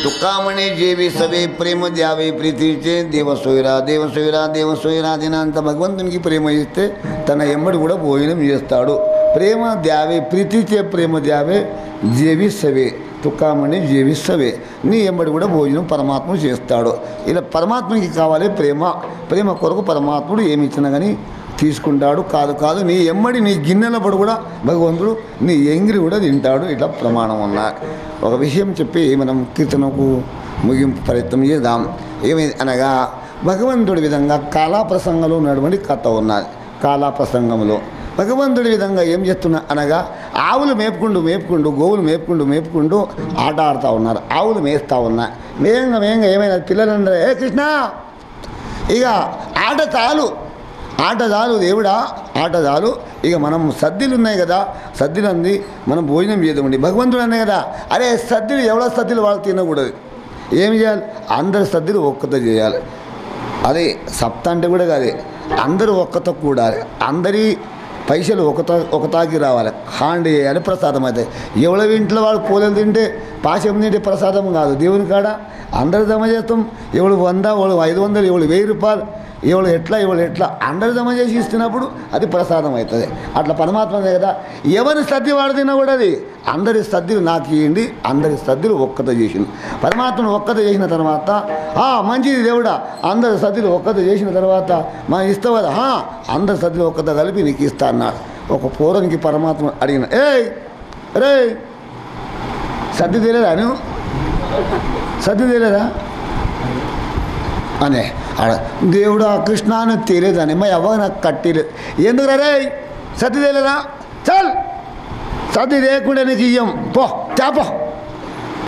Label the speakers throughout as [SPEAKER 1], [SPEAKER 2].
[SPEAKER 1] तुकामणे जेवी सवे प्रेम द्यावे प्रीतीचे देव सोयरा देव सोयरा देव सोयरा దినంత భగవంతునికి ప్రేమ ఇస్తే తన ఎమ్మడి కూడా భోజనం చేస్తాడు. ప్రేమ ద్యావే ప్రీతిచే ప్రేమ ద్యావే జీవిస్తవే తుకామణి జీవిస్తవే నీ ఎమ్మడి కూడా భోజనం పరమాత్మ చేస్తాడు. ఇలా పరమాత్మకి కావాలి ప్రేమ. ప్రేమ కొరకు పరమాత్ముడు ఏమి ఇచ్చినా కానీ తీసుకుంటాడు. కాదు నీ ఎమ్మడి నీ గిన్నెల పడు కూడా భగవంతుడు నీ ఎంగిరి కూడా తింటాడు. ఇట్లా ప్రమాణం ఉన్నారు. ఒక విషయం చెప్పి మనం కీర్తనకు ముగింపు ప్రయత్నం చేద్దాం. ఏమి అనగా భగవంతుడి విధంగా కాలాప్రసంగంలో ఉన్నటువంటి కథ ఉన్నది. కాలాప్రసంగంలో భగవంతుడి విధంగా ఏం చేస్తున్నా అనగా ఆవులు మేపుకుంటూ గోవులు మేపుకుంటూ ఆట ఆడుతూ ఉన్నారు. ఆవులు మేస్తూ ఉన్నా వేగంగా ఏమైనా పిల్లలందరూ ఏ కృష్ణ ఇక ఆట చాలు దేవుడా ఆట చాలు, ఇక మనం సద్దిలు ఉన్నాయి కదా సద్దిలు అంది మనం భోజనం చేద్దామండి. భగవంతుడు అన్నాయి కదా అరే సద్దిలు ఎవడో సద్దిలు వాళ్ళు తినకూడదు. ఏమి చేయాలి? అందరి సద్దిలు ఒక్కతో చేయాలి. అదే సప్త అంటే కూడా కాదే అందరూ ఒక్కతో కూడాలి. అందరి పైసలు ఒకతాకి రావాలి. హాండి చేయాలి. ప్రసాదం అవుతాయి. ఎవరి ఇంట్లో వాళ్ళు పూలలు తింటే పాశం తింటే ప్రసాదం కాదు. దేవుని కాడ అందరు జమ చేస్తాం. ఎవడు 100 ఎవడు 500 ఎవడు 1000 రూపాయలు ఎవడు ఎట్లా అందరు జమ చేసి ఇస్తున్నప్పుడు అది ప్రసాదం అవుతుంది. అట్లా పరమాత్మదే కదా. ఎవరి సద్ది వాడు తిన్నా కూడా అది అందరి సద్దిలు నాకు ఇవ్వండి. అందరి సద్దిలు ఒక్కత చేసింది. పరమాత్మను ఒక్కత చేసిన తర్వాత మంచిది దేవుడా అందరి సద్దిలు ఒక్కత చేసిన తర్వాత మనం ఇస్తావు కదా అందరి సద్దిలు ఒక్కత కలిపి నీకు ఇస్తా అన్నాడు. ఒక పూర్వనికి పరమాత్మ అడిగిన రే సద్ది తెలియదా నువ్వు సద్ది తెలియదా అనే దేవుడు ఆ కృష్ణాన్ని తెలియదని మా ఎవరు నాకు కట్టిలేదు. ఎందుకు రే సద్ది తెలియదా చల్ సద్ది లేకుండా నీకు ఇయ్యం పో తేపో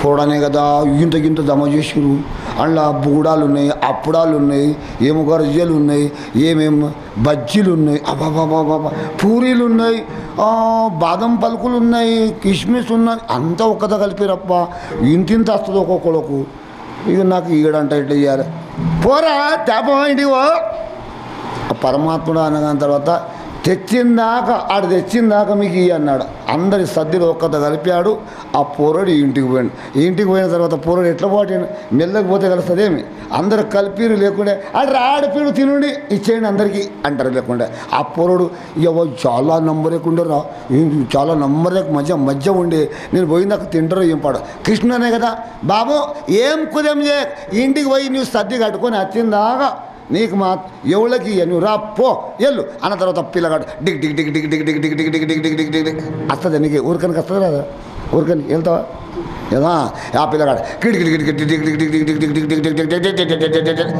[SPEAKER 1] పోవడానే కదా. ఇంత దమ చేసిరు. అందులో బూడాలు ఉన్నాయి, అప్పుడాలు ఉన్నాయి, ఏమో గర్జలు ఉన్నాయి, ఏమేమి బజ్జీలు ఉన్నాయి, అబాబాబాబా పూరీలు ఉన్నాయి, బాదం పలుకులు ఉన్నాయి, కిస్మిస్ ఉన్నాయి. అంతా ఒక్కదా కలిపిరప్ప ఇంత వస్తుంది ఒక్కొక్కళ్ళకు. ఇక నాకు ఈడంట ఇట్లా చేయాలి. పోరా తేపో ఇంటికి పరమాత్ముడు అనగాని తర్వాత తెచ్చిందాక మీకు ఇవి అన్నాడు. అందరి సద్దిలో ఒక్కత కలిపాడు. ఆ పోరడు ఇంటికి పోయిన తర్వాత పోరడు ఎట్లా పోటీ మెల్లకి పోతే కలుస్తుందేమి అందరు కలిపిరు లేకుండే ఆడపీడు తినుండి ఇచ్చేయండి అందరికీ అంటారు. లేకుండే ఆ పోరడు చాలా నంబరేకుండరా చాలా నంబరేకు మధ్య ఉండి నేను పోయిందాక తింటారో ఏం పాడు కృష్ణనే కదా బాబు ఏం కుదేం చే ఇంటికి పోయి నువ్వు సద్ది కట్టుకొని వచ్చిందాకా నీకు ఎవరికి నువ్వు రా పో ఎల్లు అన్న తర్వాత పిల్లగాడు డిగ్ డిగ్ డిగ్ డిగ్ డిగ్ డిగ్ డిగ్ డిగ్ డిగ్ డిగ్ డిగ్ డిగ్ డిగ్ వస్తుంది. నీకు ఊరికనికి వస్తుంది కదా ఊరికని వెళ్తావా ఏదా ఆ పిల్లగాడు కిడికి డిగ్ డిగ్ డిగ్ డిగ్ డిగ్ డిగ్ డిగ్ డిగ్ డిగ్ డిగ్ డిగ్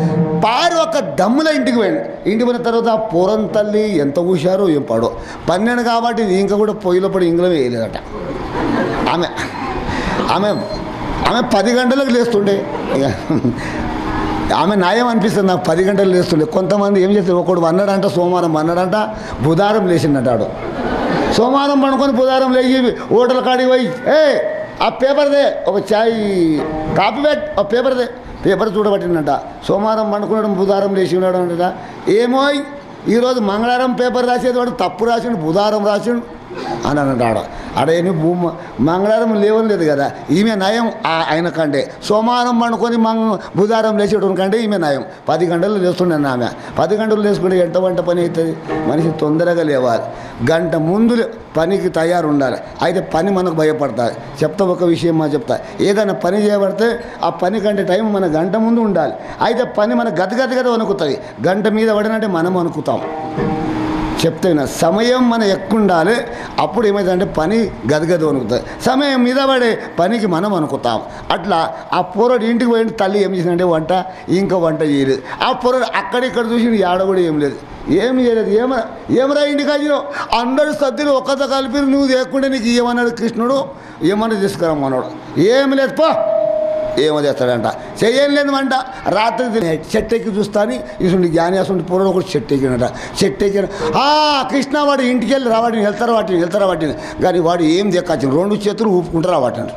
[SPEAKER 1] పారు ఒక దమ్ములో ఇంటికి పోయాడు. ఇంటికి పోయిన తర్వాత పూరం తల్లి ఎంత ఊశారో ఏం పాడో 12 కాబట్టి ఇంకా కూడా పొయ్యిలో పడి ఇంగ్లో వేయలేదట. ఆమె 10 గంటలకు లేస్తుండే. ఆమె న్యాయం అనిపిస్తుంది నాకు. 10 గంటలు లేస్తుండే. కొంతమంది ఏం చేస్తారు ఒకడు అన్నాడంట సోమవారం అన్నాడంట బుధవారం లేచిండటాడు. సోమవారం పడుకొని బుధవారం లేచి హోటల్ కాడికి పోయి ఆ పేపర్దే ఒక చాయ్ కాపీ పెట్ ఆ పేపర్ చూడబట్టిందంట. సోమవారం పండుకున్నాడు బుధవారం లేచి ఉన్నాడు అంట. ఏమో ఈరోజు మంగళవారం పేపర్ రాసేది వాడు తప్పు రాసిండు బుధవారం రాసిండు అని అన్నాడు. అడేని మంగళవారం లేవలేదు కదా ఈమె నయం ఆయన కంటే. సోమవారం పండుకొని బుధవారం లేచేటం కంటే ఈమె నయం. 10 గంటలు లేస్తున్నాను ఆమె. 10 గంటలు లేచుకుంటే ఎంత పని అవుతుంది. మనిషి తొందరగా లేవాలి. గంట ముందు పనికి తయారు ఉండాలి. అయితే పని మనకు భయపడుతుంది. ఒక విషయం చెప్తా. ఏదైనా పని చేయబడితే ఆ పని కంటే టైం మన గంట ముందు ఉండాలి. అయితే పని మన గదగదగద వణుకుతుంది. గంట మీద పడినంటే మనం వణుకుతాం. చెప్తున్నా సమయం మన ఎక్కువ ఉండాలి. అప్పుడు ఏమైందంటే పని గదగద వణుకుతుంది. సమయం మీద పడే పనికి మనం అనుకుతాం. అట్లా ఆ పోరడు ఇంటికి పోయింది. తల్లి ఏం చేసిందంటే వంట చేయలేదు. ఆ పోరడు అక్కడిక్కడ చూసి ఆడ కూడా ఏం లేదు ఏమి చేయలేదు. ఏమరా ఇంటికి వచ్చినావు అందరు సద్దులు ఒక్కత కలిపి నువ్వు లేకుండా నీకు ఏమన్నాడు కృష్ణుడు ఏమన్నా తీసుకురమ్మన్నాడు. ఏమి లేదు పో ఏమో చేస్తాడంట చెయ్యం లేదు అంట. రాత్రి చెట్టు ఎక్కి చూస్తాను ఇసుండి జ్ఞాని అసలు పూర్వం ఒకటి చెట్టు ఎక్కినట. చెట్టు ఎక్కిన కృష్ణ వాడు ఇంటికి వెళ్ళి రావాటిని వెళ్తారా వాటిని కానీ వాడు ఏం దేకాల్సింది 2 చేతులు ఊపుకుంటారా వాటిని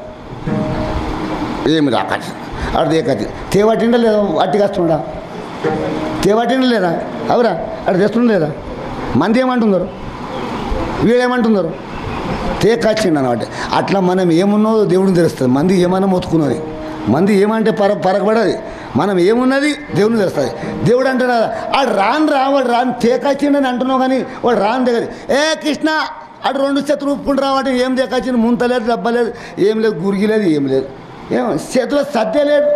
[SPEAKER 1] ఏమి రాకాల్సింది అటు దేకాల్సింది. తేవాటిండా లేదా అట్టి కస్తుండా తేవాటిండా లేదా అవురా అటు తెస్తుండ లేదా మంది ఏమంటున్నారు వీడేమంటున్నారు తేకాల్సిండు అన్నమాట. అట్లా మనం ఏమున్నదో దేవుడిని తెలుస్తుంది. మంది ఏమన్నా మొత్తుకున్నది మంది ఏమంటే పరగబడది, మనం ఏమున్నది దేవుని తెలుస్తుంది. దేవుడు అంటాడు వాడు వాడు రాను తేకాచిండని అంటున్నావు, కానీ వాడు రాను దగ్గర కృష్ణ అటు 2 చేతులు ఊపుకుంటూ రావాలంటే ఏం తేకాచింది, ముంత లేదు, దెబ్బ లేదు, ఏం లేదు, గురిగి లేదు, ఏం లేదు, చేతిలో సద్దే లేదు,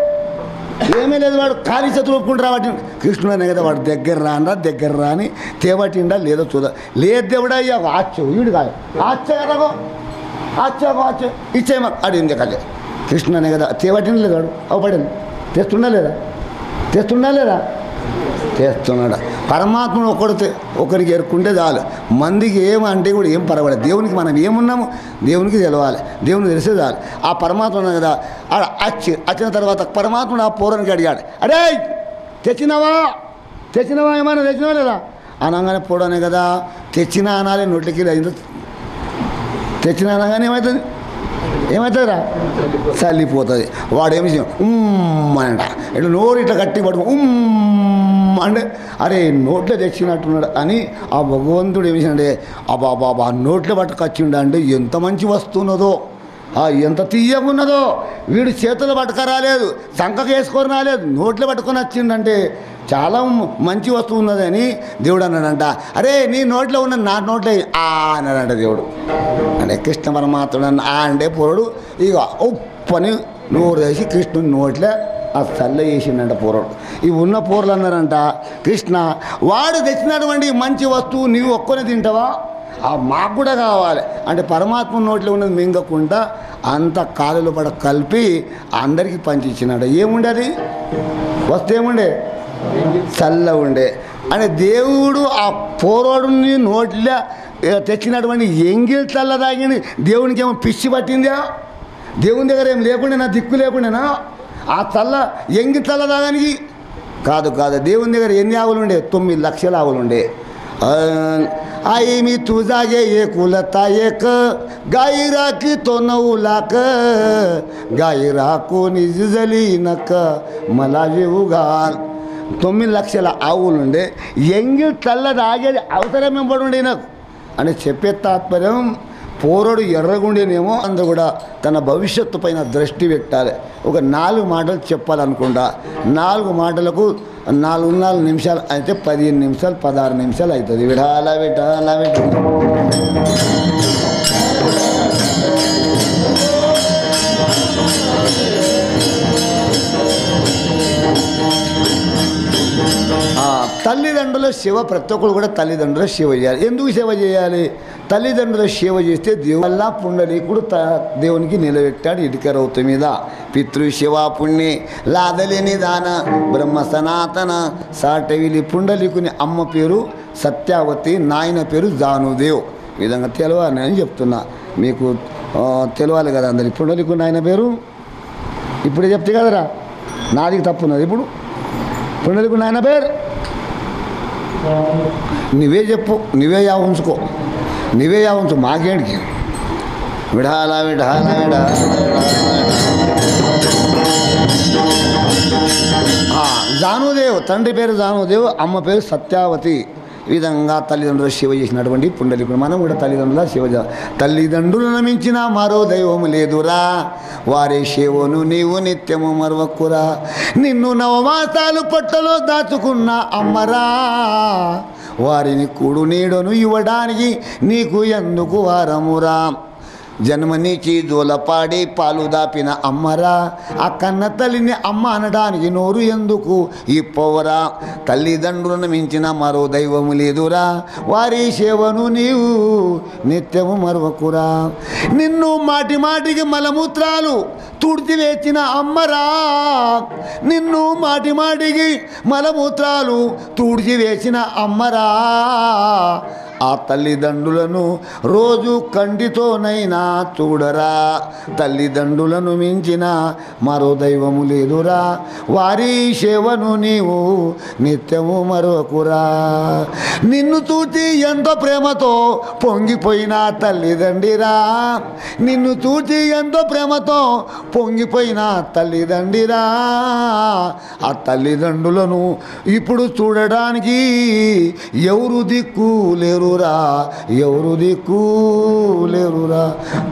[SPEAKER 1] ఏమీ లేదు. వాడు ఖాళీ చేతులు ఊపుకుంటూ రావటి కృష్ణుడు అనే కదా, వాడు దగ్గర రాని తేవటిండా లేదో చూద్దాం. లేదు దేవుడా అయ్యా ఆచ్చు వీడు కాదు ఆచ్చ కదగో ఆచ్చ ఇచ్చే మాకు అడిగింది కలే కృష్ణుడు అనే కదా, తేవటిండి లేదు వాడు అవపడింది, తెస్తుండా లేదా చేస్తున్నాడు. పరమాత్మను ఒకరికి ఎరుక్కుంటే చాలు, మందికి ఏమంటే కూడా ఏం పర్వాలేదు. దేవునికి మనం ఏమున్నాము దేవునికి తెలవాలి, దేవునికి తెలిసే చాలు. ఆ పరమాత్మ కదా వచ్చిన తర్వాత పరమాత్ముడు ఆ పూరానికి అడిగాడు, అరే తెచ్చినావా ఏమైనా తెచ్చినావా లేదా అనగానే పూడనే కదా తెచ్చినా అనాలి, నోట్లకి అయిందో తెచ్చినా అనగానే ఏమవుతుందిరా చల్లిపోతుంది. వాడేమి అంట ఇట్లా నోరు ఇట్లా గట్టి పడుకో అంటే అరే నోట్లో తెచ్చినట్టున్నాడు అని ఆ భగవంతుడు ఏమి చేసినాడే బాబా నోట్లో పట్టుకొచ్చిండు అంటే ఎంత మంచి వస్తున్నదో, ఎంత తీయగున్నదో. వీడు చేతులు పట్టుక రాలేదు, సంకకు వేసుకొని రాలేదు, నోట్లో పట్టుకొని వచ్చిండంటే చాలా మంచి వస్తువు ఉన్నదని దేవుడు అన్నాడంట. అరే నీ నోట్లో ఉన్న నా నోట్లో అన్నాడంట దేవుడు. అంటే కృష్ణ పరమాత్ముడు అంటే పూర్వుడు ఇక ఉప్పని నోరు వేసి కృష్ణుని నోట్లే ఆ చల్ల వేసిండంట పూర్వుడు. ఈ ఉన్న పూర్లు అన్నారంట, కృష్ణ వాడు తెచ్చినటువంటి మంచి వస్తువు నీవు ఒక్కనే తింటావా, మాకు కూడా కావాలి అంటే పరమాత్మ నోట్లో ఉన్నది మింగకుండా అంత కాలులో పడ కలిపి అందరికీ పంచిచ్చినాడు. ఏముండేది వస్తు ఏముండే చల్ల ఉండే అంటే దేవుడు ఆ పూర్వడుని నోట్లో తెచ్చినటువంటి ఎంగిల్ చల్ల తాగిని దేవునికి ఏమో పిచ్చి పట్టిందా, దేవుని దగ్గర ఏం లేకుండా దిక్కు లేకుండానా ఆ చల్ల ఎంగి చల్ల తాగానికి కాదు. దేవుని దగ్గర ఎన్ని ఆవులు ఉండే 9 లక్షల ఆవులు ఉండే. आई मी तुझा गे एकुलता एक गाई राखी तो 9 लाख गाई राखून जिजली नक मला जीव घाल. 9 లక్షల ఆవులు ఉండే, ఎంగిల్ చల్ల తాగేది అవసరమే పడుండే నాకు అని చెప్పే తాత్పర్యం. పోరడు ఎర్రగుండేనేమో అందరూ కూడా తన భవిష్యత్తు పైన దృష్టి పెట్టాలి. ఒక 4 మాటలు చెప్పాలనుకుంటా, 4 మాటలకు 4 నిమిషాలు అయితే 15 నిమిషాలు 16 నిమిషాలు అవుతుంది. విడాల తల్లిదండ్రుల సేవ ప్రతి ఒక్కరు కూడా తల్లిదండ్రుల సేవ చేయాలి. ఎందుకు సేవ చేయాలి? తల్లిదండ్రుల సేవ చేస్తే దేవుళ్ళ పుండలీకుడు దేవునికి నిలబెట్టాడు ఇటుకరౌతు మీద. పితృశివ పుణ్యే లాదలేని దాన బ్రహ్మ సనాతన సాటవిలి. పుండలీకుని అమ్మ పేరు సత్యావతి, నాయన పేరు జానుదేవ్. ఈ విధంగా తెలవాలి అని చెప్తున్నా, మీకు తెలవాలి కదా అందరికి. పుండలీకుని నాయన పేరు ఇప్పుడే చెప్తే కదరా, నాది తప్పున్నది. ఇప్పుడు పుండలీకుని నాయన పేరు నువ్వే చెప్పు, నువ్వే ఉంచుకో, నువ్వే ఉంచు, మాకేంటికి. విడాల జానుదేవ్, తండ్రి పేరు జానుదేవ్, అమ్మ పేరు సత్యావతి. ఈ విధంగా తల్లిదండ్రులు సేవ చేసినటువంటి పుండలీకుడు. మనం కూడా తల్లిదండ్రుల సేవ చేయాలి. తల్లిదండ్రులను మించిన మరో దైవము లేదురా, వారి సేవను నీవు నిత్యము మరవకురా. నిన్ను 9 మాసాలు పొట్టలో దాచుకున్న అమ్మరా, వారిని కూడు నీడను ఇవ్వడానికి నీకు ఎందుకు వారమురా. జన్మనిచ్చి జోలపాడి పాలు దాపిన అమ్మరా, ఆ కన్న తల్లిని అమ్మ అనడానికి నోరు ఎందుకు ఇప్పవరా. తల్లిదండ్రులను మించిన మరో దైవము లేదురా, వారి సేవను నీవు నిత్యము మరవకురా. నిన్ను మాటి మాటికి మలమూత్రాలు తుడిచివేసిన అమ్మరా, నిన్ను మాటి మాటికి మలమూత్రాలు తుడిచివేసిన అమ్మరా. ఆ తల్లిదండ్రులను రోజు కంటితోనైనా చూడరా. తల్లిదండ్రులను మించిన మరో దైవము లేదురా, వారి సేవను నీవు నిత్యము మరొకురా. నిన్ను చూచి ఎంతో ప్రేమతో పొంగిపోయిన తల్లిదండ్రిరా, నిన్ను చూచి ఎంతో ప్రేమతో పొంగిపోయిన తల్లిదండ్రిరా. ఆ తల్లిదండ్రులను ఇప్పుడు చూడడానికి ఎవరు దిక్కు లేరు లేరురా ఎవరు దిక్కు లేరురా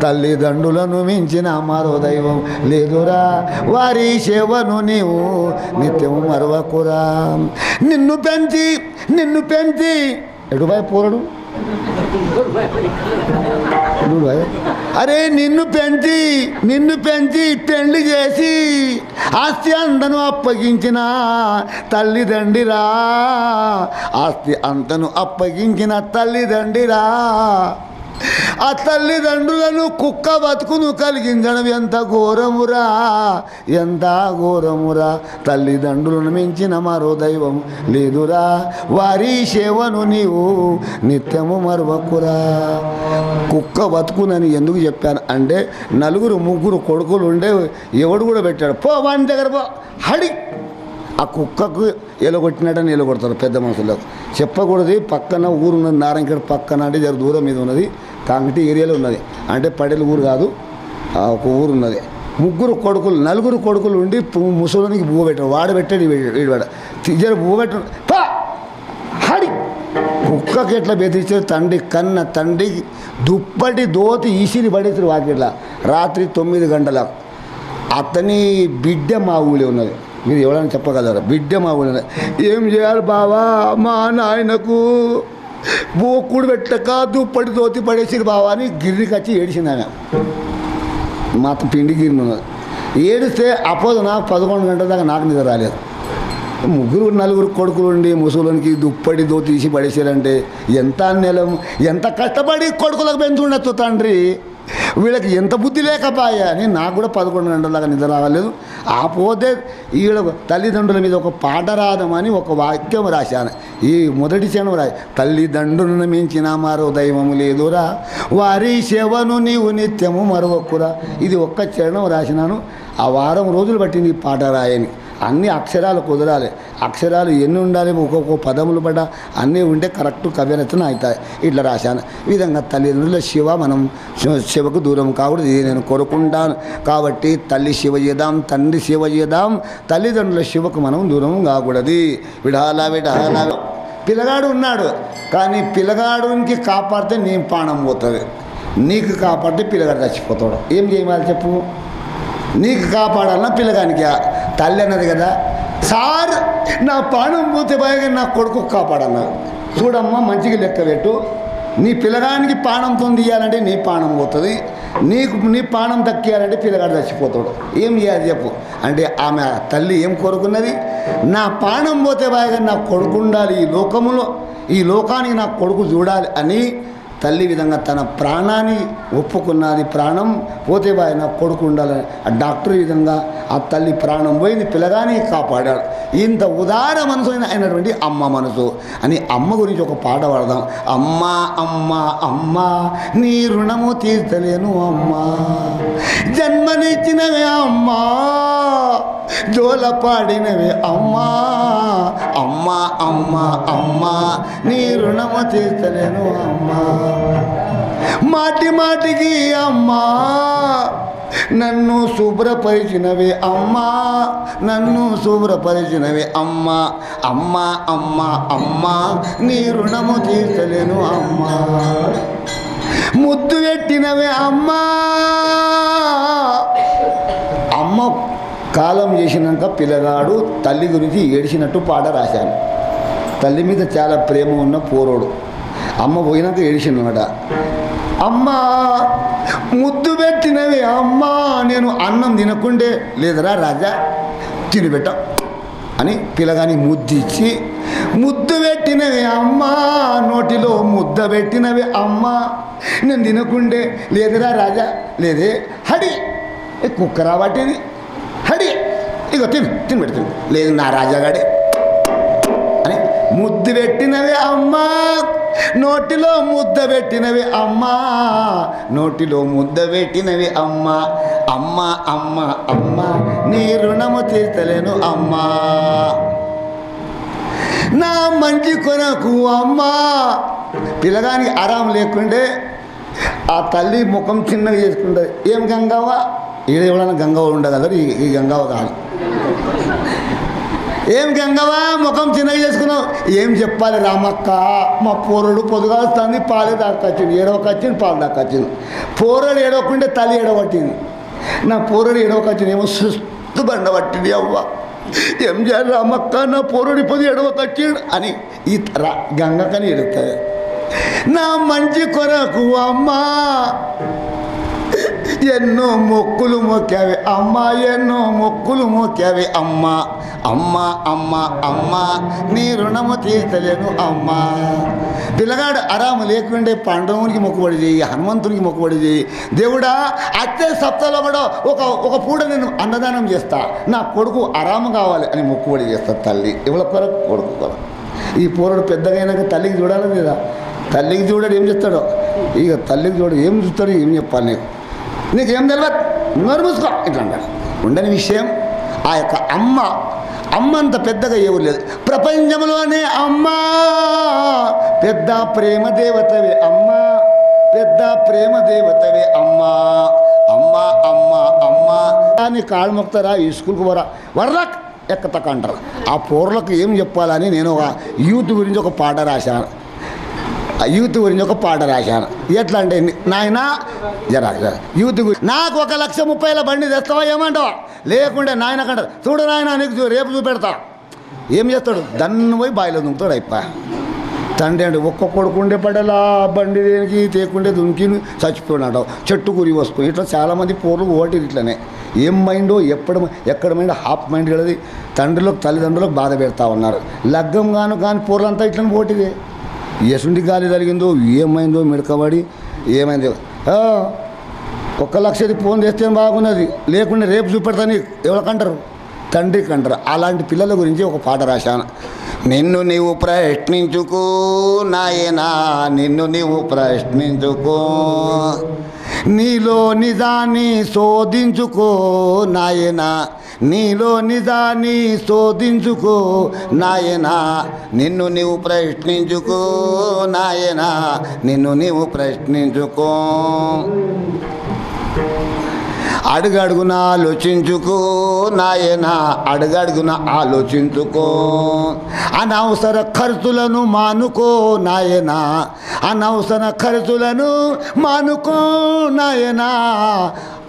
[SPEAKER 1] తల్లిదండ్రులను మించిన మరో దైవం లేదురా వారి సేవను నీవు నిత్యం మరవకురా నిన్ను పెంచి ఎడుబాయ్ పోరడు అరే నిన్ను పెంచి పెళ్లి చేసి ఆస్తి అంతను అప్పగించిన తల్లిదండ్రిరా ఆస్తి అంతను అప్పగించిన తల్లిదండ్రిరా ఆ తల్లిదండ్రులను కుక్క బతుకును కలిగించడం ఎంత ఘోరమురా తల్లిదండ్రులను మించిన మరో దైవం లేదురా వారి సేవను నీవు నిత్యము మరవకురా కుక్క బతుకునని ఎందుకు చెప్పాను అంటే 4-3 కొడుకులు ఉండే ఎవడు కూడా పెట్టాడు పో వాని దగ్గర పో హడి ఆ కుక్కకు ఎలగొట్టినట్టని ఎలగొడతారు పెద్ద మనుషులకు చెప్పకూడదు పక్కన ఊరు ఉన్నది నారాయణఖేడ్ పక్కన అంటే జర దూరం మీద ఉన్నది కాంగటి ఏరియాలో ఉన్నది అంటే పడేల ఊరు కాదు ఒక ఊరు ఉన్నది 4 కొడుకులు ఉండి ముసలికి బువ్వ పెట్టాడు వాడు పెట్టాడు వీడివాడ జర బువ్వ పెట్టాడు పా హడి కుక్కకి ఎట్లా బెదిరించారు తండ్రి దుప్పటి దోతి ఈసిరి పడేసారు వాకిట్లా రాత్రి 9 గంటలకు అతని బిడ్డ మా ఊళ్ళో ఉన్నది మీరు ఎవరైనా చెప్పగలరా బిడ్డ మా ఊళ్ళో ఏం చేయాలి బావా మా నాయనకు బోకుడు పెట్టక దుప్పటి దోతి పడేసిరు బావా అని గిర్రికి వచ్చి ఏడిసింది ఆమె మా పిండి గిరిని ఉన్నది ఏడిస్తే అపోదు నాకు 11 గంటల దాకా నాకు నిద్ర రాలేదు 4 కొడుకులు ఉండి ముసలికి దుప్పటి దోతి తీసి పడేసారంటే ఎంత నెలం ఎంత కష్టపడి కొడుకులకు పెంచుండొచ్చు తండ్రి వీళ్ళకి ఎంత బుద్ధి లేకపోయా అని నాకు కూడా 11 గంటల దాకా నిద్ర రావలేదు ఆ పోతే వీళ్ళ తల్లిదండ్రుల మీద ఒక పాట రాదమని ఒక వాక్యం రాశాను ఈ మొదటి క్షణం తల్లిదండ్రులను మించిన మరో దైవము లేదురా వారి సేవను నీవు నిత్యము మరొకరా ఇది ఒక్క చరణం రాసినాను ఆ వారం రోజులు పట్టింది ఈ పాట రాయని అన్ని అక్షరాలు కుదరాలి అక్షరాలు ఎన్ని ఉండాలి ఒక్కొక్క పదములు పడ్డ అన్నీ ఉంటే కరెక్ట్ కవ్యరచన అవుతాయి ఇట్లా రాశాను ఈ విధంగా తల్లిదండ్రుల శివ మనం శివకు దూరం కాకూడదు ఇది నేను కోరుకుంటాను కాబట్టి తల్లి శివ చేద్దాం తండ్రి శివ చేద్దాం తల్లిదండ్రుల శివకు మనం దూరం కాకూడదు విడాల పిల్లగాడు ఉన్నాడు కానీ పిల్లగాడుకి కాపాడితే నీ ప్రాణం పోతుంది నీకు కాపాడితే పిల్లగాడు చచ్చిపోతాడు ఏం చేయాలి చెప్పు నీకు కాపాడాలన్నా పిల్లగానికి తల్లి అన్నది కదా సార్ నా ప్రాణం పోతే బాగా నా కొడుకు కాపాడన్నా చూడమ్మా మంచిగా లెక్క పెట్టు నీ పిల్లగానికి ప్రాణంతో తీయాలంటే నీ ప్రాణం పోతుంది నీ ప్రాణం దక్కియాలంటే పిల్లగాడు చచ్చిపోతాడు ఏం చేయాలి చెప్పు అంటే ఆమె తల్లి ఏం కోరుకున్నది నా ప్రాణం పోతే బాగా నా కొడుకు ఉండాలి ఈ లోకానికి నా కొడుకు చూడాలి అని తల్లి విధంగా తన ప్రాణాన్ని ఒప్పుకున్నది ప్రాణం పోతే బాయ్ నా కొడుకు ఉండాలని ఆ డాక్టర్ విధంగా ఆ తల్లి ప్రాణం పోయింది పిల్లగాని కాపాడాడు ఇంత ఉదార మనసు అయినటువంటి అమ్మ మనసు అని అమ్మ గురించి ఒక పాట పాడదాం అమ్మా అమ్మా అమ్మా నీ రుణము తీర్చలేను అమ్మా జన్మనిచ్చినవే అమ్మా జోల పాడినవే అమ్మా అమ్మా అమ్మా అమ్మా నీ రుణము తీర్చలేను అమ్మా మాటి మాటికి అమ్మా నన్ను శుభ్రపరిచినవే అమ్మా నన్ను శుభ్రపరిచినవే అమ్మా అమ్మా అమ్మా అమ్మా నీ రుణము తీర్చలేను అమ్మా ముద్దు పెట్టినవే అమ్మా అమ్మ కాలం చేసినాక పిల్లగాడు తల్లి గురించి ఏడిచినట్టు పాట రాశాను తల్లి మీద చాలా ప్రేమ ఉన్న పోరోడు అమ్మ పోయినాక ఏడిచినమాట అమ్మా ముద్దు పెట్టినవి అమ్మా నేను అన్నం తినకుండే లేదరా రాజా తినిపెట్ట అని పిల్లగాని ముద్దిచ్చి ముద్దు పెట్టినవి అమ్మా నోటిలో ముద్ద పెట్టినవి అమ్మా నేను తినకుండే లేదురా రాజా లేదే హడి కుక్క రాబట్టేది హడి ఇగో తినబెట్టి లేదు నా రాజాగాడే అని ముద్దు పెట్టినవి అమ్మా నోటిలో ముద్ద పెట్టినవి అమ్మా నోటిలో ముద్ద పెట్టినవి అమ్మా అమ్మా అమ్మా అమ్మా నీ రుణము తీర్చలేను అమ్మా నా మంచి కొనకు అమ్మా పిల్లగానికి ఆరాం లేకుండే ఆ తల్లి ముఖం చిన్నగా చేసుకుంటుంది ఏం గంగవ్వ ఈడ ఎవడన్నా గంగవ్వ ఉండగలరు ఈ గంగవ్వ కాదు ఏం గంగవా ముఖం చిన్నగా చేసుకున్నావు? ఏం చెప్పాలి రామక్క, మా పోరడు పొదుగా వస్తుంది, పాలే దాకొచ్చింది, ఏడవకొచ్చింది, పాలు దాకొచ్చింది. పోరడు ఏడవకుంటే తల్లి ఏడవట్టింది, నా పోరడు ఏడవకొచ్చింది, ఏమో సుస్తు బండ పట్టింది. అవ్వ ఏం చేయాలి రామక్క, నా పోరడు పొద్దు ఏడవకొచ్చిండు అని ఈ గంగకని ఎడుతుంది. నా మంచి కొరకు అమ్మా ఎన్నో మొక్కులు మొక్కావి అమ్మ, ఎన్నో మొక్కులు మొక్కావి అమ్మ. అమ్మ అమ్మ అమ్మ నీ రుణము తీర్చలేను అమ్మ. పిల్లగాడు ఆరాము లేకుండే పాండవునికి మొక్కుబడి చేయి, హనుమంతునికి మొక్కుబడి చేయి. దేవుడా అత్తే సప్తాలో కూడా ఒక పూట నేను అన్నదానం చేస్తా, నా కొడుకు ఆరాము కావాలి అని మొక్కుబడి చేస్తా తల్లి. ఎవరి కొరకు? కొడుకు కొరకు. ఈ పోరుడు పెద్దగా అయినాక తల్లికి చూడాలి లేదా? తల్లికి చూడాడు ఏం చేస్తాడో, ఇక తల్లికి చూడు ఏం చూస్తాడు, ఏం చెప్పాలి నీకేం తెలియదు, నోరు మూసుకో ఇట్లా అంటాడు. ఉండని విషయం ఆ యొక్క అమ్మ అంత పెద్దగా ఎవరు లేదు ప్రపంచంలోనే. అమ్మ పెద్ద ప్రేమ దేవతవే అమ్మ, పెద్ద ప్రేమ దేవతవే అమ్మ. అమ్మ అమ్మ అమ్మ అని కాళ్ళు మొక్తారా, ఈ స్కూల్కి పోరా వర్రక్ ఎక్కతక్క అంటారు. ఆ పోర్లకు ఏం చెప్పాలని నేను ఒక యూత్ గురించి ఒక పాట రాశాను. యూత్ గురించి ఒక పాట రాశాను. ఎట్లా అంటే నాయన జరా యూత్ గురించి నాకు 1,30,000 బండి తెస్తావా ఏమంటావా? లేకుంటే నాయన కంటారు, చూడు నాయన నీకు రేపు చూపెడతా. ఏం చేస్తాడు? దన్ను పోయి బాయిలో దుంకుతాడు. అయిపో తండ్రి అంటే ఒక్క కొడుకుండే పడేలా బండి దేనికి తేకుండే దుంకి చచ్చిపోయినాడు, చెట్టు గురి వస్తుంది. ఇట్లా చాలామంది పోర్లు ఓటి ఇట్లనే. ఏం మైండో ఎక్కడ మైండ్ హాఫ్ మైండ్ కలది. తండ్రులకు తల్లిదండ్రులకు బాధ పెడతా ఉన్నారు. లగ్గం కానీ పోర్లంతా ఇట్లని ఓటిదే. ఎసుంటి గాలి జరిగిందో ఏమైందో మిడకబడి ఏమైందో 1,00,000 ఫోన్ చేస్తే బాగున్నది, లేకుంటే రేపు చూపెడతాను ఎవరికంటారు? తండ్రికి అంటారు. అలాంటి పిల్లల గురించి ఒక పాట రాశాను. నిన్ను నీవు ప్రశ్నించుకో నాయనా, నిన్ను నీవు ప్రశ్నించుకో, నీలో నిజాన్ని శోధించుకో నాయనా, నీలో నిజాన్ని శోధించుకో నాయనా, నిన్ను నీవు ప్రశ్నించుకో నాయనా, నిన్ను నీవు ప్రశ్నించుకో. అడుగడుగున ఆలోచించుకో నాయనా, అడుగడుగున ఆలోచించుకో. అనవసర ఖర్చులను మానుకో నాయనా, అనవసర ఖర్చులను మానుకో నాయనా,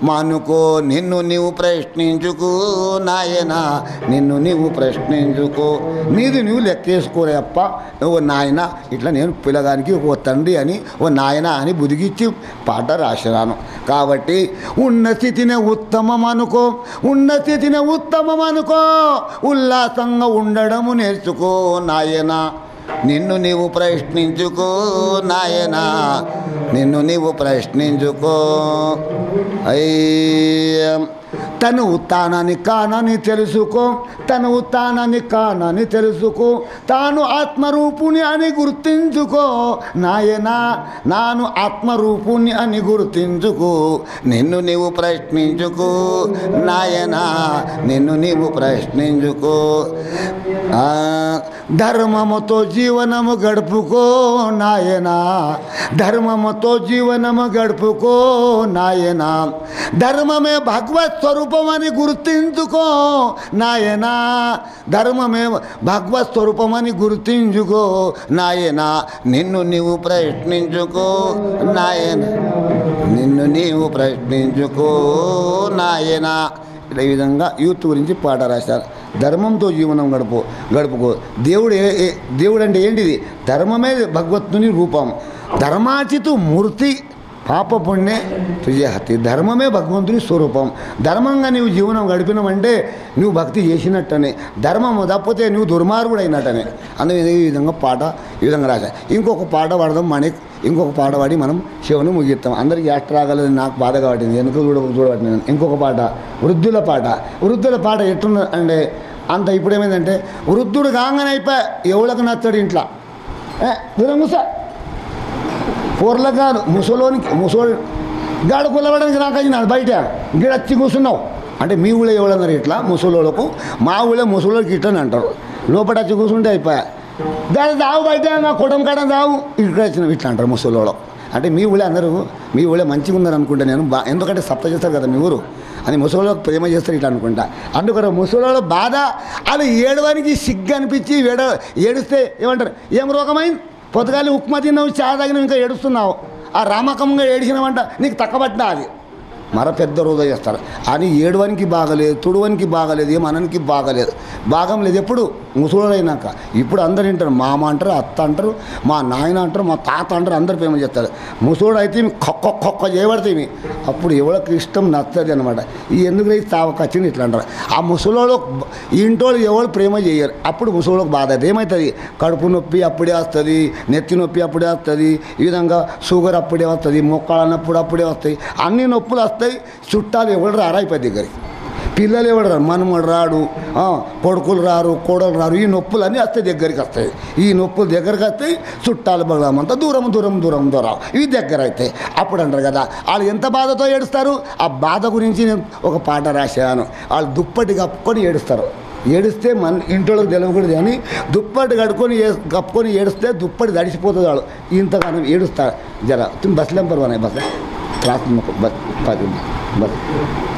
[SPEAKER 1] మానుకో. నిన్ను నీవు ప్రశ్నించుకో నాయనా, నిన్ను నీవు ప్రశ్నించుకో. నీది నువ్వు లెక్కేసుకోరే అప్ప. ఓ నాయన ఇట్లా నేను పిల్లగానికి ఓ తండ్రి అని ఓ నాయన అని బుదిగిచ్చి పాట రాసినాను. కాబట్టి ఉన్న స్థితిని ఉత్తమం అనుకో, ఉన్న స్థితిని ఉత్తమం అనుకో, ఉల్లాసంగా ఉండడము నేర్చుకో నాయనా, నిన్ను నీవు ప్రశ్నించుకో నాయనా, నిన్ను నీవు ప్రశ్నించుకో. తను తానని కానని తెలుసుకో, తను తానని కానని తెలుసుకో, తాను ఆత్మరూపుని అని గుర్తించుకో నాయనా, నాను ఆత్మరూపుని అని గుర్తించుకో. నిన్ను నీవు ప్రశ్నించుకో నాయనా, నిన్ను నీవు ప్రశ్నించుకో. ధర్మముతో జీవనము గడుపుకో నాయనా, ధర్మముతో జీవనము గడుపుకో నాయనా, ధర్మమే భగవత్ స్వరూపమని గుర్తించుకో నాయనా, ధర్మమే భగవత్ స్వరూపమని గుర్తించుకో నాయనా, నిన్ను నీవు ప్రశ్నించుకో నాయనా, నిన్ను నీవు ప్రశ్నించుకో నాయనా. ఈ విధంగా యూత్ గురించి పాట రాశారు. ధర్మంతో జీవనం గడుపుకో. దేవుడు అంటే ఏంటిది? ధర్మమే భగవత్తుని రూపం. ధర్మాచితు మూర్తి పాప పుణ్య తుజహతి. ధర్మమే భగవంతుని స్వరూపం. ధర్మంగా నీవు జీవనం గడిపినావంటే నువ్వు భక్తి చేసినట్టనే, ధర్మము తప్పితే నువ్వు దుర్మార్గుడు అయినట్టనే. అందుకే ఈ విధంగా పాట ఈ విధంగా రాశా. ఇంకొక పాట పాడదాం మనకి, ఇంకొక పాట పాడి మనం శివుని ముగిస్తాం. అందరికీ యాక్ట్ రాగలేదు, నాకు బాధగా పట్టింది, ఎందుకు చూడబట్టింది. ఇంకొక పాట వృద్ధుల పాట. వృద్ధుల పాట ఎట్టున్న అంటే అంత ఇప్పుడు ఏమైందంటే వృద్ధుడు కాగానే అయిపోయా ఎవరికి నచ్చడు ఇంట్లో దూరం కూసా కూరలు కాదు ముసలోడు గాడు కుల్లబడానికి రాకొచ్చినాడు బయట గిడచ్చి కూర్చున్నావు అంటే మీ ఊళ్ళో ఎవడన్నారు ఇట్లా ముసలోళ్ళకు, మా ఊళ్ళో ముసలోళ్ళకి ఇట్లని అంటారు. లోపల వచ్చి కూర్చుంటే అయిపోయా దాని దావు బయట నా కుటుంబం కాడ దావు ఇక్కడ వచ్చినావు ఇట్లా అంటారు ముసలోళ్ళు. అంటే మీ ఊళ్ళో అందరూ మీ ఊళ్ళో మంచిగా ఉన్నారు అనుకుంటే నేను ఎందుకంటే సప్త చేస్తారు కదా మీ ఊరు, అని ముసలిళ్ళకి ప్రేమ చేస్తారు ఇట్లా అనుకుంటా. అందుకని ముసలిళ్ళ బాధ వాళ్ళు ఏడవానికి సిగ్గు అనిపించి ఏడుస్తే ఏమంటారు, ఏం రోగమైంది, పొద్దుగాలి ఉప్మా తిన్నావు, చా తాగినావు, ఇంకా ఏడుస్తున్నావు, ఆ రామకంగా ఏడిచినావంట, నీకు తక్కబట్టినా అది మర పెద్ద రోజు చేస్తారు. అని ఏడవనికి బాగలేదు, తుడవనికి బాగలేదు, ఏమననికి బాగలేదు, భాగం లేదు. ఎప్పుడు ముసలోడైనాక. ఇప్పుడు అందరు వింటారు, మామ అంటారు, అత్త అంటారు, మా నాయన అంటారు, మా తాత అంటారు, అందరు ప్రేమ చేస్తారు. ముసలోడు అయితే కొక్క చేయబడితే అప్పుడు ఎవరికి ఇష్టం నచ్చదు అనమాట. ఈ ఎందుకు రైతు తావకొచ్చింది ఇట్లా అంటారు. ఆ ముసలోడు ఇంటోళ్ళు ఎవరు ప్రేమ చేయరు. అప్పుడు ముసలోళ్ళకి బాధ అవుతుంది. ఏమవుతుంది, కడుపు నొప్పి అప్పుడే వస్తుంది, నెత్తి నొప్పి అప్పుడే వస్తుంది, ఈ విధంగా షుగర్ అప్పుడే వస్తుంది, మొక్కలన్నప్పుడు అప్పుడే వస్తాయి, అన్ని నొప్పులు వస్తాయి. చుట్టాలు ఎవరు రారా అయిపోయి దగ్గరికి, పిల్లలు ఎవరు రారు, మనమడు రాడు, కొడుకులు రారు, కోడలు రారు, ఈ నొప్పులు అన్నీ వస్తాయి, దగ్గరికి వస్తాయి. ఈ నొప్పులు దగ్గరికి వస్తాయి, చుట్టాలు బలమంతా దూరం ఇవి దగ్గర అవుతాయి. అప్పుడు అంటారు కదా వాళ్ళు ఎంత బాధతో ఏడుస్తారు. ఆ బాధ గురించి నేను ఒక పాట రాశాను. వాళ్ళు దుప్పటి కప్పుకొని ఏడుస్తారు. ఏడిస్తే మన ఇంట్లోకి తెలవకూడదు కానీ దుప్పటి కప్పుకొని ఏడిస్తే దుప్పటి తడిసిపోతుంది. వాళ్ళు ఇంతగానో ఏడుస్తారు. జర బస్సులెంపరు అనే బస్ బస్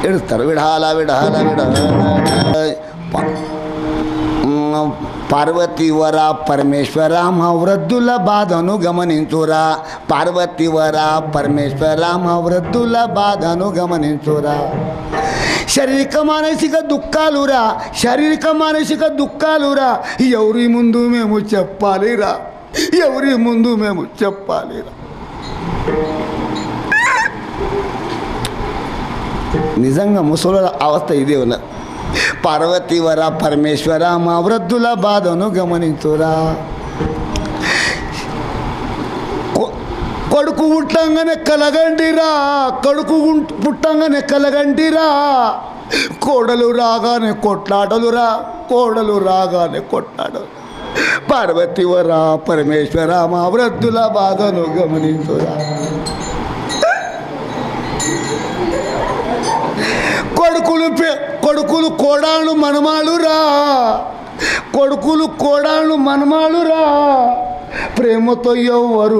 [SPEAKER 1] ఏడుస్తారు. విడాల పార్వతీవర పరమేశ్వర మా వృద్ధుల బాధను గమనించురా, పార్వతీవర పరమేశ్వర మా వృద్ధుల బాధను గమనించురా. శారీరక మానసిక దుఃఖాలురా, ఎవరి ముందు మేము చెప్పాలిరా, నిజంగా ముసలుల అవస్థ ఇదే ఉన్న. పార్వతీవర పరమేశ్వర మా వృద్ధుల బాధను గమనించురా. కొడుకు పుట్టంగానే కలగండిరా, కోడలు రాగానే కొట్లాటలురా, పార్వతీవర పరమేశ్వర మా వృద్ధుల బాధను గమనించురా. కొడుకులు కోడాళ్ళు మనమాలురా, ప్రేమతో ఎవ్వరు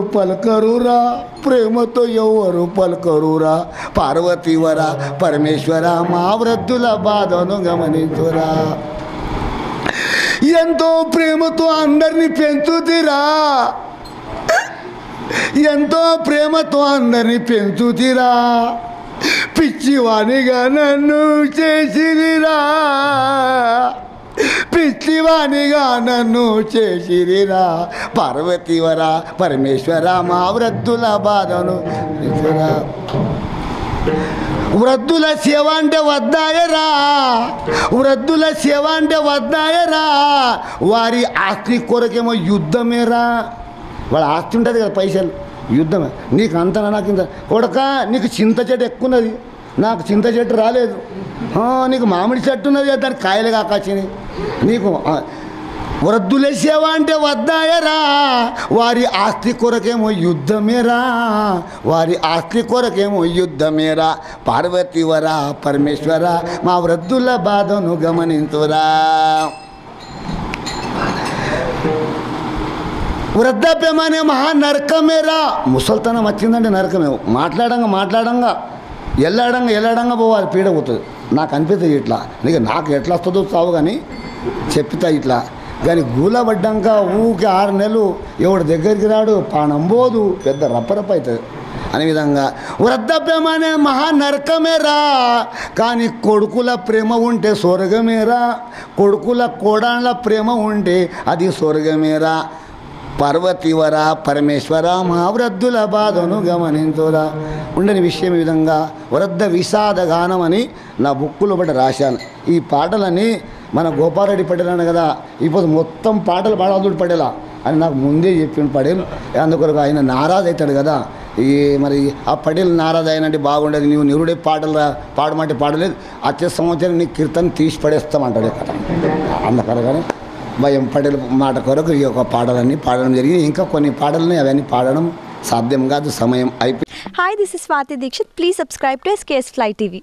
[SPEAKER 1] పలకరురా, పార్వతీవర పరమేశ్వర మా వృద్ధుల బాధను గమనించురా. ఎంతో ప్రేమతో అందరినీ పెంచుతిరా, పిచ్చివాణిగా నన్ను చేసిరిరా, పార్వతీవర పరమేశ్వర మా వృద్ధుల బాధను. వృద్ధుల సేవ అంటే వద్దాయరా, వారి ఆస్తి కొరకేమో యుద్ధమేరా. వాళ్ళ ఆస్తి ఉంటుంది కదా, పైసలు, యుద్ధమే. నీకు అంతనా, నాకు ఇంత కొడక, నీకు చింత చెట్టు ఎక్కున్నది, నాకు చింత చెట్టు రాలేదు. నీకు మామిడి చెట్టు ఉన్నది, దానికి కాయలు కాకొచ్చినాయి. నీకు వృద్ధుల సేవ అంటే వద్దాయరా, వారి ఆస్తి కొరకేమో యుద్ధమేరా, పార్వతీవర పరమేశ్వర మా వృద్ధుల బాధను గమనించురా. వృద్ధాప్యమనే మహా నరకమేరా. ముసల్తనం వచ్చిందంటే నరకమే. మాట్లాడంగా ఎల్లాడంగా పోవాలి, పీడ పోతుంది. నాకు అనిపిస్తుంది ఇట్లా, నాకు ఎట్లా వస్తుందో చావు కానీ చెప్తా ఇట్లా. కానీ గూలబడ్డాక ఊకి 6 నెలలు ఎవడు దగ్గరికి రాడు, పానం పోదు, పెద్ద రప్పరప్ప అవుతుంది. అనే విధంగా వృద్ధాప్యమనే మహా నరకమేరా, కానీ కొడుకుల ప్రేమ ఉంటే స్వర్గమేరా, కోడాళ్ళ ప్రేమ ఉంటే అది స్వర్గమేరా. పార్వతీవర పరమేశ్వర మా వృద్ధుల బాధను గమనించురా. ఉండని విషయం ఈ విధంగా వృద్ధ విషాద గానం అని నా బుక్కులో బట్టి రాశాను. ఈ పాటలని మన గోపారెడ్డి పటేల్ కదా, ఇప్పుడు మొత్తం పాటలు పాడాల్సి పడేలా అని నాకు ముందే చెప్పిన పడేలు. అందుకొరకు ఆయన నారాజు అవుతాడు కదా, మరి ఆ పటేల్ నారాజు అయినంటే బాగుండేది, నీవు నిరుడే పాటలు పాడమంటే పాడలేదు, వచ్చే సంవత్సరం నీ కీర్తన తీసి పడేస్తామంటాడు ఇక్కడ. అందుకరగానే భయం పటేల్ మాట కొరకు ఈ యొక్క పాటలన్నీ పాడడం జరిగింది. ఇంకా కొన్ని పాటలని అవన్నీ పాడడం సాధ్యం కాదు, సమయం అయిపోయింది.
[SPEAKER 2] Hi, this is Swati Dikshit. Please subscribe to SKS Fly TV.